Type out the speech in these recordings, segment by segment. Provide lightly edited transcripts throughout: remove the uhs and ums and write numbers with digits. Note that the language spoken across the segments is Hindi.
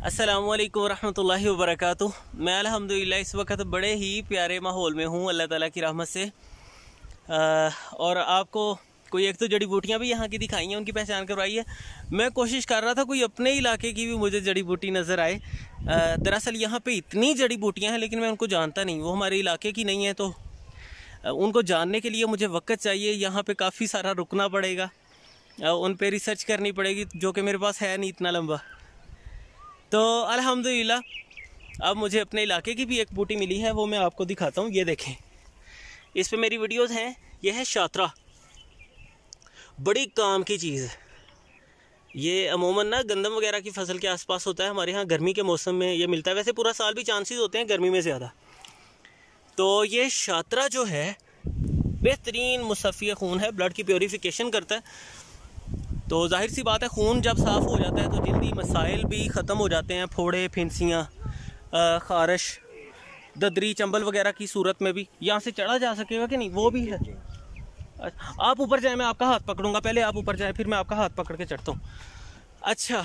अस्सलामुअलैकुम रहमतुल्लाहि वबरकातुह। मैं अल्हम्दुलिल्लाह इस वक्त बड़े ही प्यारे माहौल में हूँ अल्लाह ताला की रहमत से। और आपको कोई एक तो जड़ी बूटियाँ भी यहाँ की दिखाई हैं, उनकी पहचान करवाई है। मैं कोशिश कर रहा था कोई अपने इलाके की भी मुझे जड़ी बूटी नज़र आए। दरअसल यहाँ पे इतनी जड़ी बूटियाँ हैं लेकिन मैं उनको जानता नहीं, वो हमारे इलाके की नहीं है, तो उनको जानने के लिए मुझे वक्त चाहिए। यहाँ पे काफ़ी सारा रुकना पड़ेगा, उन पे रिसर्च करनी पड़ेगी, जो कि मेरे पास है नहीं इतना लंबा। तो अल्हम्दुलिल्लाह अब मुझे अपने इलाके की भी एक बूटी मिली है, वो मैं आपको दिखाता हूँ। ये देखें, इस पे मेरी वीडियोस हैं। ये है शात्रा, बड़ी काम की चीज़ है। ये अमूमन ना गंदम वगैरह की फसल के आसपास होता है। हमारे यहाँ गर्मी के मौसम में ये मिलता है, वैसे पूरा साल भी चांसेस होते हैं, गर्मी में ज़्यादा। तो ये शात्रा जो है बेहतरीन मुसफ़्फ़ी खून है, ब्लड की प्योरीफिकेशन करता है। तो जाहिर सी बात है, खून जब साफ़ हो जाता है तो जल्दी मसाइल भी ख़त्म हो जाते हैं, फोड़े, फिंसियाँ, ख़ारिश, ददरी, चंबल वगैरह की सूरत में भी। यहाँ से चढ़ा जा सकेगा कि नहीं, वो भी है। आप ऊपर जाए, मैं आपका हाथ पकड़ूंगा। पहले आप ऊपर जाए, फिर मैं आपका हाथ पकड़ के चढ़ता हूँ। अच्छा,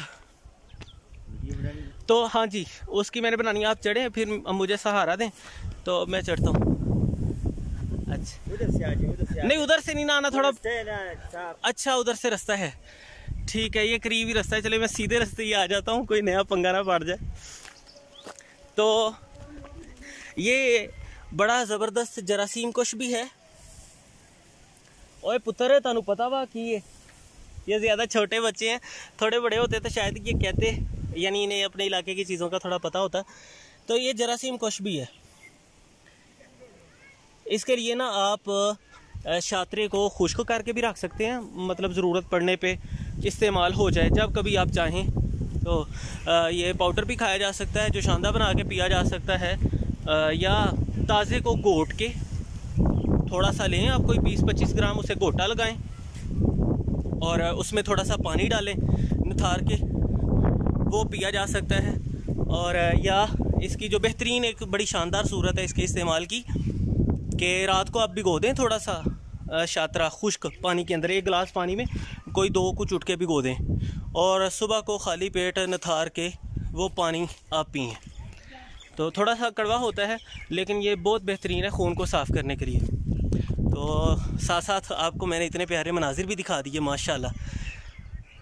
तो हाँ जी, उसकी मैंने बनानी है। आप चढ़ें, फिर मुझे सहारा दें तो मैं चढ़ता हूँ। अच्छा, उधर से आ जाओ, उधर से नहीं, उधर से नहीं ना आना, थोड़ा। ना। अच्छा, उधर से रास्ता है, ठीक है, ये करीब ही रास्ता है। चले मैं सीधे रास्ते ही आ जाता हूँ, कोई नया पंगा ना पड़ जाए। तो ये बड़ा ज़बरदस्त जरासीम कुश भी है। ओए पुत्र, तानू पता वा कि ये ज़्यादा छोटे बच्चे हैं, थोड़े बड़े होते तो शायद ये कहते, यानी इन्हें अपने इलाके की चीज़ों का थोड़ा पता होता। तो ये जरासीम कुश भी है। इसके लिए ना आप शात्रे को खुश्क करके भी रख सकते हैं, मतलब ज़रूरत पड़ने पे इस्तेमाल हो जाए जब कभी आप चाहें। तो ये पाउडर भी खाया जा सकता है, जो शांदा बना के पिया जा सकता है, या ताज़े को घोट के थोड़ा सा लें आप, कोई 20-25 ग्राम, उसे घोटा लगाएं और उसमें थोड़ा सा पानी डालें निथार के, वो पिया जा सकता है। और या इसकी जो बेहतरीन एक बड़ी शानदार सूरत है इसके इस्तेमाल की, कि रात को आप भिगो दें थोड़ा सा शात्रा खुश्क पानी के अंदर, 1 गिलास पानी में कोई 2 को चुटके भिगो दें, और सुबह को खाली पेट नथार के वो पानी आप पिएँ। तो थोड़ा सा कड़वा होता है लेकिन ये बहुत बेहतरीन है खून को साफ़ करने के लिए। तो साथ साथ आपको मैंने इतने प्यारे मनाजिर भी दिखा दिए माशाल्लाह।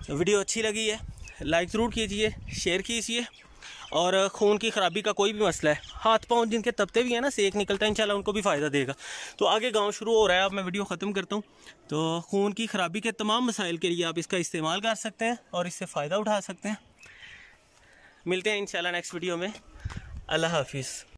तो वीडियो अच्छी लगी है, लाइक ज़रूर कीजिए, शेयर कीजिए। और खून की ख़राबी का कोई भी मसला है, हाथ पाँव जिनके तपते भी हैं ना, सेक निकलता है, इंशाल्लाह उनको भी फ़ायदा देगा। तो आगे गाँव शुरू हो रहा है, अब मैं वीडियो ख़त्म करता हूँ। तो खून की ख़राबी के तमाम मसाइल के लिए आप इसका इस्तेमाल कर सकते हैं और इससे फ़ायदा उठा सकते हैं। मिलते हैं इंशाल्लाह नेक्स्ट वीडियो में। अल्लाह हाफिज़।